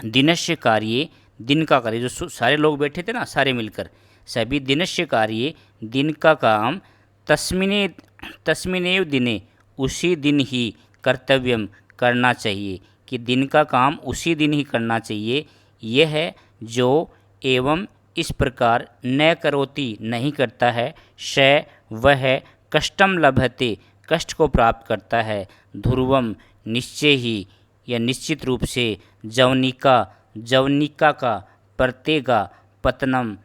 Speaker 1: दिनस्य कार्य, दिन का कार्य, जो सारे लोग बैठे थे ना सारे मिलकर, सभी दिनस्य कार्य दिन का काम, तस्मिनेव दिने उसी दिन ही, कर्तव्यम करना चाहिए, कि दिन का काम उसी दिन ही करना चाहिए। यह है जो एवं इस प्रकार न करोति नहीं करता है, स वह कष्टम लभते कष्ट को प्राप्त करता है, ध्रुवम निश्चय ही या निश्चित रूप से, जवनिका का पर्दे पतनम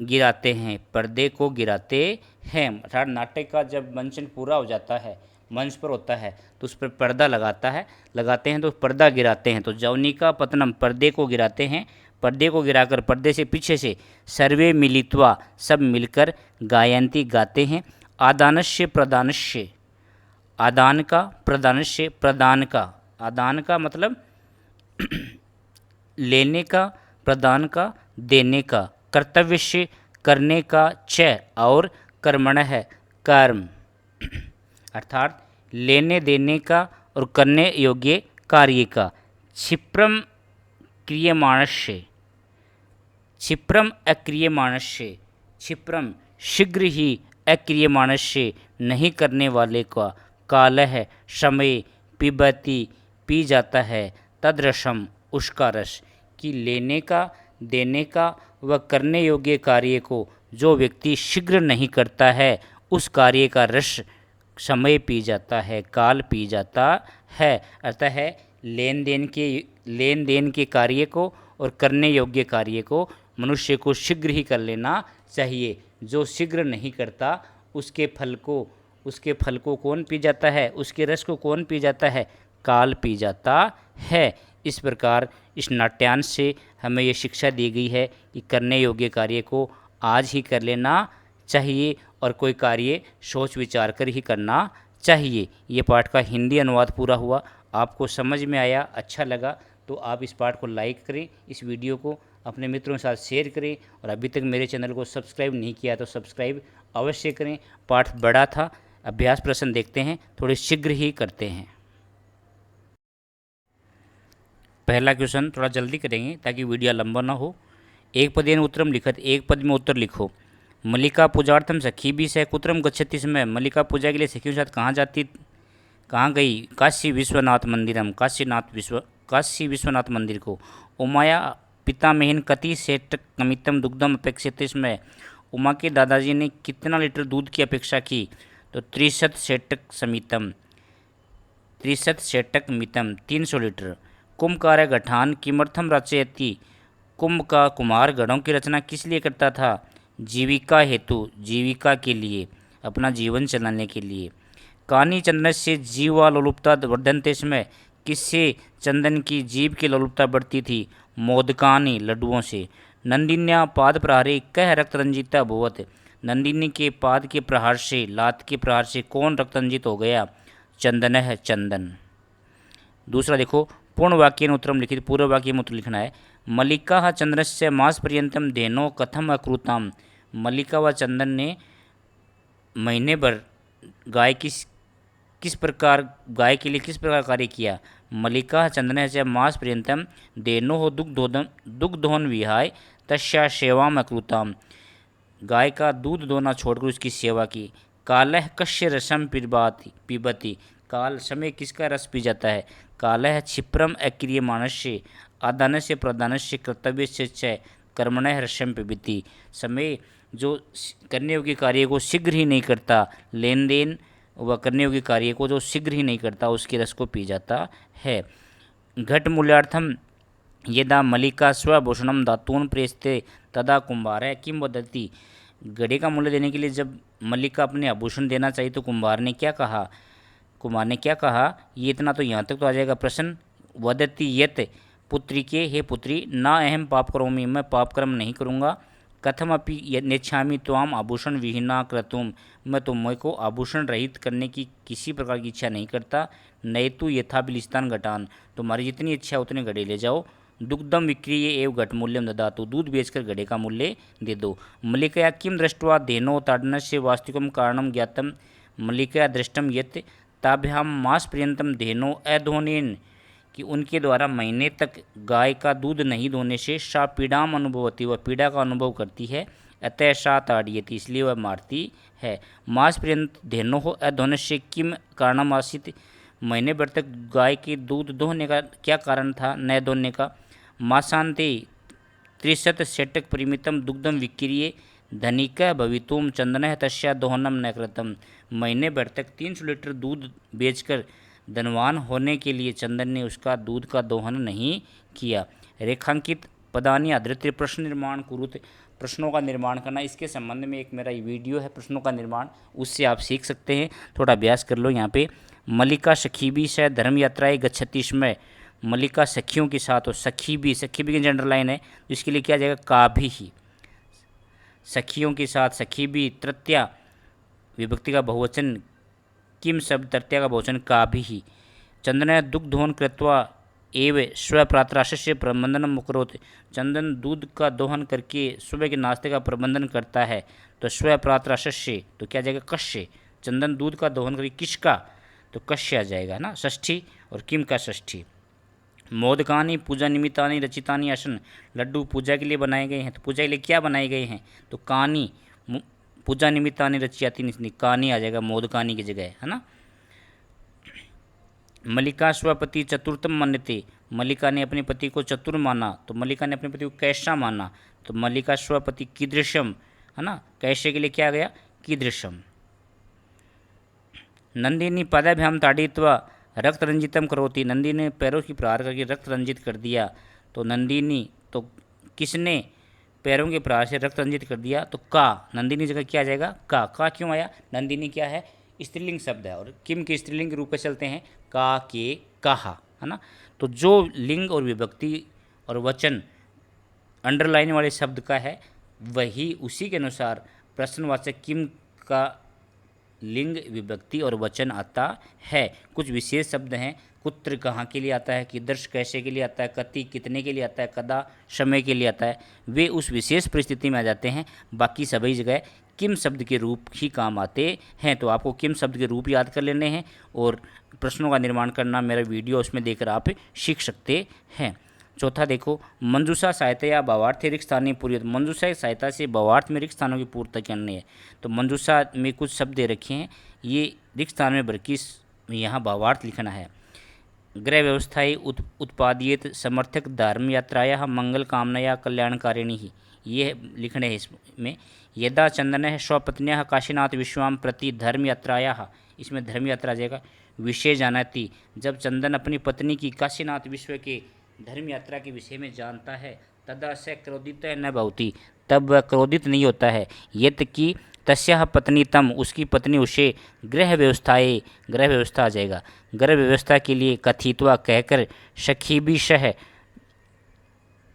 Speaker 1: गिराते हैं, पर्दे को गिराते हैं। अर्थात नाटक का जब मंचन पूरा हो जाता है, मंच पर होता है तो उस पर पर्दा लगाते हैं तो पर्दा गिराते हैं। तो जवनिका पतनम पर्दे को गिराते हैं, पर्दे को गिराकर पर्दे से पीछे से सर्वे मिलित्वा सब मिलकर गायंती गाते हैं। आदानस्य प्रदानस्य, आदान का प्रदानस्य प्रदान का, आदान का मतलब लेने का, प्रदान का देने का, कर्तव्य से करने का, च और कर्मण है कर्म, अर्थात लेने देने का और करने योग्य कार्य का। क्षिप्रम क्रियमाणस्य, क्षिप्रम अक्रियमाणस्य, क्षिप्रम शीघ्र ही, अक्रियमाणस्य नहीं करने वाले का, कालह समय, पिबती पी जाता है, तदरसम उसका रस, कि लेने का देने का व करने योग्य कार्य को जो व्यक्ति शीघ्र नहीं करता है उस कार्य का रस समय पी जाता है, काल पी जाता है। अतः लेन देन के कार्य को और करने योग्य कार्य को मनुष्य को शीघ्र ही कर लेना चाहिए। जो शीघ्र नहीं करता उसके फल को कौन पी जाता है, उसके रस को कौन पी जाता है, काल पी जाता है। इस प्रकार इस नाट्यांश से हमें ये शिक्षा दी गई है कि करने योग्य कार्य को आज ही कर लेना चाहिए और कोई कार्य सोच विचार कर ही करना चाहिए। ये पाठ का हिंदी अनुवाद पूरा हुआ। आपको समझ में आया, अच्छा लगा तो आप इस पाठ को लाइक करें, इस वीडियो को अपने मित्रों के साथ शेयर करें, और अभी तक मेरे चैनल को सब्सक्राइब नहीं किया तो सब्सक्राइब अवश्य करें। पाठ बड़ा था, अभ्यास प्रश्न देखते हैं, थोड़े शीघ्र ही करते हैं। पहला क्वेश्चन थोड़ा जल्दी करेंगे ताकि वीडियो लंबा ना हो। एक पदेन उत्तरम लिखत, एक पद में उत्तर लिखो। मल्लिका पूजार्थम सखी भी सह कुत्रम गच्छति समय, मल्लिका पूजा के लिए सखियों के साथ कहाँ गई? काशी विश्वनाथ मंदिरम, काशी विश्वनाथ मंदिर को। उमाया पितामहन कति सेठ कमितम दुग्धम अपेक्षित इसमें, उमा के दादाजी ने कितना लीटर दूध की अपेक्षा की? तो 63 सेटक समितम, 63 सेटक मितम, 300 लीटर। कुंभकार गठान किमर्थम रचयति, कुंभ का कुमार गढ़ों की रचना किस लिए करता था? जीविका हेतु, जीविका के लिए, अपना जीवन चलाने के लिए। कानी चंदन से जीवा लोलुपता वर्धनते समय, किससे चंदन की जीव की लोलुपता बढ़ती थी? मोदकानी, लड्डुओं से। नंदिन्या पाद प्रहारे कह रक्त रंजिता भुवत, नंदिनी के पाद के प्रहार से, लात के प्रहार से कौन रक्त रंजित हो गया? चंदन है, चंदन। दूसरा देखो, पूर्ण वाक्य उत्तरम लिखित, पूर्व वाक्य में उत्तर लिखना है। मल्लिका चंद्रस्य मास पर्यंतम धेनो कथम अकृताम, मल्लिका व चंदन ने महीने भर गाय किस प्रकार, गाय के लिए किस प्रकार कार्य किया? मल्लिका चंदन से मास पर्यंतम धेनो हो दुग्धोन विहाय तस्या सेवाम अकृताम, गाय का दूध दोना छोड़कर उसकी सेवा की। कालह कश्य रसम पिबती, काल समय किसका रस पी जाता है? कालह क्षिप्रम अक्रिय मानस्य, आदानस्य प्रदानस्य कर्तव्य से कर्मणः रसम पिबती, समय जो करने योग्य कार्य को शीघ्र ही नहीं करता, लेन देन व करने योग्य कार्य को जो शीघ्र ही नहीं करता, उसके रस को पी जाता है। घट मूल्यार्थम यदा मल्लिका स्वभूषणम धातून प्रेस्ते तदा कुंभार है किम वदती, घड़े का मूल्य देने के लिए जब मल्लिका अपने आभूषण देना चाहिए तो कुंभार ने क्या कहा? कुमार ने क्या कहा? ये इतना तो यहाँ तक तो आ जाएगा प्रश्न। वदती यत पुत्री के, हे पुत्री, ना अहम पाप करोमि, मैं पाप कर्म नहीं करूँगा। कथम अपि नेच्छामि त्वाम आभूषण विहीना क्रतुम, मैं तुम्हें को आभूषण रहित करने की किसी प्रकार की इच्छा नहीं करता। नए तो यथाबिलिस्तान घटान, तुम्हारी जितनी इच्छा उतने घड़े ले जाओ। दुग्धम विक्रीय एवं घट मूल्यम ददातु, दूध बेचकर घड़े का मूल्य दे दो। मल्लिकया किम दृष्ट्वा धेनो ताडनस्य वास्तविकम कारणम ज्ञातम, मल्लिकया दृष्टम यत् ताभ्याम मास पर्यंतम धेनो अधोनेन, कि उनके द्वारा महीने तक गाय का दूध नहीं धोने से सा पीड़ाम अनुभवती, वह पीड़ा का अनुभव करती है। अतः सा ताड़यती, इसलिए वह मारती है। मास पर्यंत धेनो हो अधोने से किम कारणम आसित, महीने भर तक गाय के दूध दोहने का क्या कारण था, न धोने का? मासांते 63 सेटक परिमितम दुग्धम विक्रिय धनिक भवितुम चंदन तस्या दोहनम न कृतम, महीने भर तक 300 लीटर दूध बेचकर धनवान होने के लिए चंदन ने उसका दूध का दोहन नहीं किया। रेखांकित पदानी आधृत्य प्रश्न निर्माण कुरुत, प्रश्नों का निर्माण करना, इसके संबंध में एक मेरा वीडियो है प्रश्नों का निर्माण, उससे आप सीख सकते हैं। थोड़ा अभ्यास कर लो। यहाँ पे मल्लिका सखी भी से धर्म यात्राएं गच्छति समय, मल्लिका सखियों के साथ, और सखी भी की जेंडर लाइन है, तो इसके लिए क्या जाएगा? का भी ही, सखियों के साथ, सखी भी तृतीया विभक्ति का बहुवचन, किम शब्द तृतीया का बहुवचन का भी ही। चंदन दुग्धोन कृत्वा एव स्वप्रातराशस्य प्रबंधन मुकरोत, चंदन दूध का दोहन करके सुबह के नाश्ते का प्रबंधन करता है। तो स्वप्रातराशस्य तो क्या जाएगा? कश्य, चंदन दूध का दोहन करके किसका? तो कश्य आ जाएगा ना, षष्ठी, और किम का षष्ठी। मोदकानी पूजा निमित्तानि रचितानि आसन, लड्डू पूजा के लिए बनाए गए हैं, तो पूजा के लिए क्या बनाए गए हैं? तो कानी, पूजा निमित्तानि रचियाति, कानी आ जाएगा मोदकानी की जगह, है ना। मल्लिका स्वपति चतुर्थम मन्यते, मल्लिका ने अपने पति को चतुर माना, तो मल्लिका ने अपने पति को कैसा माना? तो मल्लिका स्वपति कीदृशम, है ना, कैसे के लिए क्या आ गया? कीदृशम। नंदिनी पादाभ्याम ताड़ित्वा रक्त रंजितम करोती, नंदी ने पैरों की प्रहार करके रक्त रंजित कर दिया। तो नंदिनी, तो किसने पैरों के प्रहार से रक्त रंजित कर दिया? तो का, नंदिनी जगह क्या आ जाएगा? का क्यों आया? नंदिनी क्या है? स्त्रीलिंग शब्द है, और किम के स्त्रीलिंग के रूप में चलते हैं, का के कहा, है ना। तो जो लिंग और विभक्ति और वचन अंडरलाइन वाले शब्द का है, वही उसी के अनुसार प्रश्नवाचक किम का लिंग विभक्ति और वचन आता है। कुछ विशेष शब्द हैं। कुत्र कहाँ के लिए आता है, कीदृश कैसे के लिए आता है, कति कितने के लिए आता है, कदा समय के लिए आता है। वे उस विशेष परिस्थिति में आ जाते हैं। बाकी सभी जगह किम शब्द के रूप ही काम आते हैं। तो आपको किम शब्द के रूप याद कर लेने हैं और प्रश्नों का निर्माण करना मेरा वीडियो उसमें देखकर आप सीख सकते हैं। चौथा देखो, मंजूषा सहायता या भावार्थ रिक्त स्थानीय पूरी। मंजूषा की सहायता से भावार्थ में रिक्त स्थानों की पूर्ति करनी है। तो मंजूषा में कुछ शब्द दे रखे हैं, ये रिक्त स्थान में भर के यहाँ भावार्थ लिखना है। गृह व्यवस्थाएं उत्पादित समर्थक धर्म यात्राया मंगल कामना या कल्याणकारिणी ही, ये लिखने हैं इसमें। यदा चंदन है स्वपत्न्या काशीनाथ विश्वाम प्रति धर्म यात्राया, इसमें धर्म यात्रा आ जाएगा। विषय जानाती, जब चंदन अपनी पत्नी की काशीनाथ विश्व के धर्म यात्रा के विषय में जानता है, तदा से क्रोधित न भवती, तब वह क्रोधित नहीं होता है। यत कि तस्याह पत्नी तम, उसकी पत्नी उसे गृह व्यवस्थाएं, गृह व्यवस्था आ जाएगा। गृह व्यवस्था के लिए कथित्वा कहकर सखीभिषह,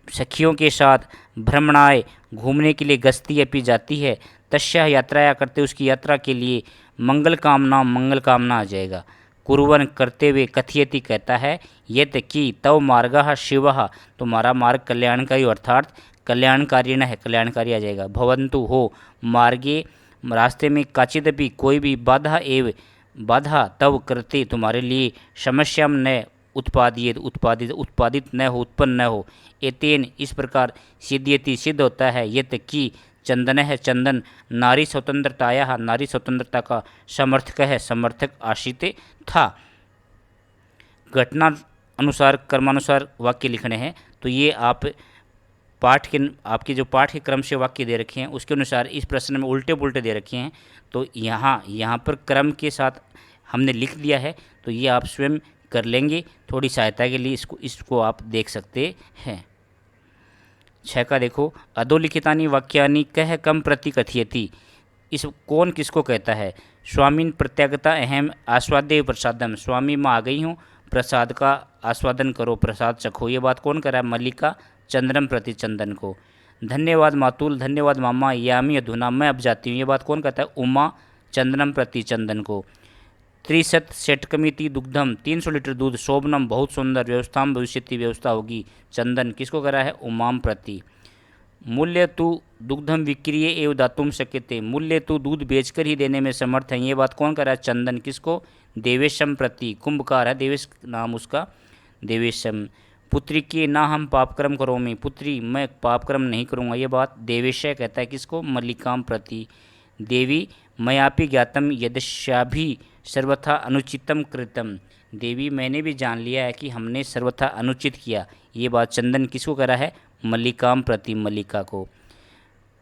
Speaker 1: सखियों के साथ भ्रमणाए घूमने के लिए गस्ती अपी जाती है। तस्याह यात्राया करते उसकी यात्रा के लिए मंगल कामना आ जाएगा। कुर्वन करते हुए कथियति कहता है। यत कि तव मार्गः शिवः, तुम्हारा मार्ग कल्याणकारी अर्थात कल्याणकारी न है, कल्याणकारी आ जाएगा। भवन्तु हो मार्गे, रास्ते में काचिदपि कोई भी बाधा तव करते तुम्हारे लिए समस्या न उत्पादित न हो, उत्पन्न न हो। एतेन इस प्रकार सिद्ध्यति सिद्ध होता है। यत कि चंदन है चंदन नारी स्वतंत्रताया, नारी स्वतंत्रता का समर्थक है, समर्थक आश्रित था। घटना अनुसार कर्मानुसार वाक्य लिखने हैं। तो ये आप पाठ के, आपके जो पाठ के क्रम से वाक्य दे रखे हैं उसके अनुसार इस प्रश्न में उल्टे पुल्टे दे रखे हैं। तो यहाँ पर क्रम के साथ हमने लिख दिया है, तो ये आप स्वयं कर लेंगे। थोड़ी सहायता के लिए इसको आप देख सकते हैं। 6 का देखो, अधोलिखितानि वाक्यानि कह कम प्रति कथयति, इस कौन किसको कहता है। स्वामीन प्रत्यागता अहम आस्वाद्य प्रसादम, स्वामी मैं आ गई हूँ, प्रसाद का आस्वादन करो, प्रसाद चखो। ये बात कौन कर रहा है, मल्लिका चंद्रम प्रति चंदन को। धन्यवाद मातुल, धन्यवाद मामा, यामी अधुना, मैं अब जाती हूँ, ये बात कौन कहता है, उमा चंद्रम प्रति चंदन को। 30 षट्कमिति दुग्धम, 300 लीटर दूध, शोभनम बहुत सुंदर, व्यवस्थाम भविष्यति व्यवस्था होगी, चंदन किसको करा है, उमाम प्रति। मूल्य तु दुग्धम विक्रिय एवं दातुम शक्यते, मूल्य तु दूध बेचकर ही देने में समर्थ है, ये बात कौन करा है, चंदन किसको, देवेशम प्रति। कुंभकार है देवेश नाम उसका, देवेशम। पुत्री के ना हम पापक्रम करोमि, पुत्री मैं पापक्रम नहीं करूँगा, ये बात देवेशय कहता है किसको, मल्लिकाम प्रति। देवी मयापि ज्ञातम यदश्याभि सर्वथा अनुचितम कृतम, देवी मैंने भी जान लिया है कि हमने सर्वथा अनुचित किया, ये बात चंदन किसको करा है, मल्लिकाम प्रति, मल्लिका को।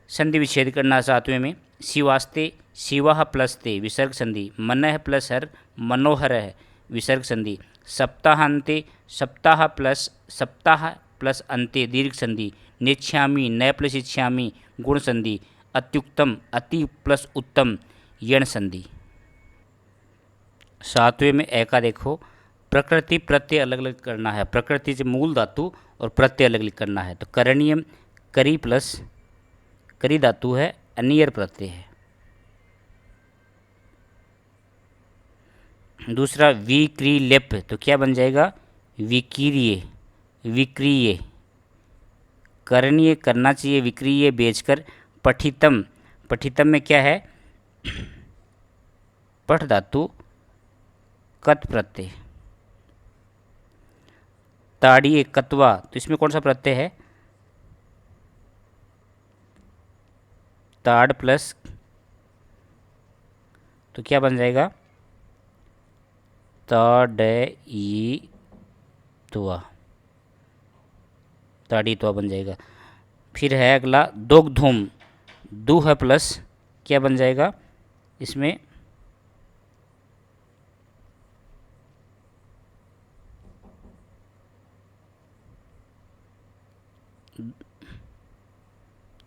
Speaker 1: संधि विच्छेद करना 7वें में। शिवास्ते शिवा प्लस ते विसर्ग संधि, मनः प्लस हर मनोहर है विसर्ग संधि। सप्ताहांते सप्ताह प्लस अंते दीर्घ संधि। नेच्छामी न प्लस इच्छामी गुण संधि। अत्युक्तम अति प्लस उत्तम यण संधि। 7वें में ए का देखो, प्रकृति प्रत्यय अलग अलग करना है, प्रकृति से मूल धातु और प्रत्यय अलग अलग करना है। तो करणीयम करी प्लस करी धातु है, अनियर प्रत्यय है। दूसरा विक्रिलेप, तो क्या बन जाएगा, विक्रिय, विक्रिय करणीय करना चाहिए, विक्रिय बेचकर। पठितम, पठितम में क्या है, पठ धातु कत प्रत्यय। ताड़िए कत्वा, तो इसमें कौन सा प्रत्यय है, ताड़ प्लस, तो क्या बन जाएगा, ताड़ित्वा, ताड़ित्वा बन जाएगा। फिर है अगला दोग्धुम, दुह प्लस क्या बन जाएगा, इसमें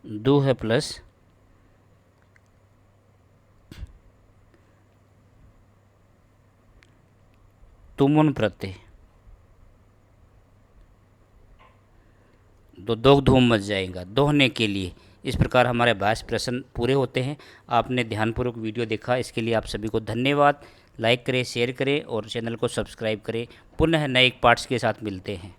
Speaker 1: दुह प्लस तुमुन प्रत्यय, तो दोग्धूम बच जाएगा, दोहने के लिए। इस प्रकार हमारे 22 प्रश्न पूरे होते हैं। आपने ध्यानपूर्वक वीडियो देखा, इसके लिए आप सभी को धन्यवाद। लाइक करें, शेयर करें और चैनल को सब्सक्राइब करें। पुनः नए पार्ट्स के साथ मिलते हैं।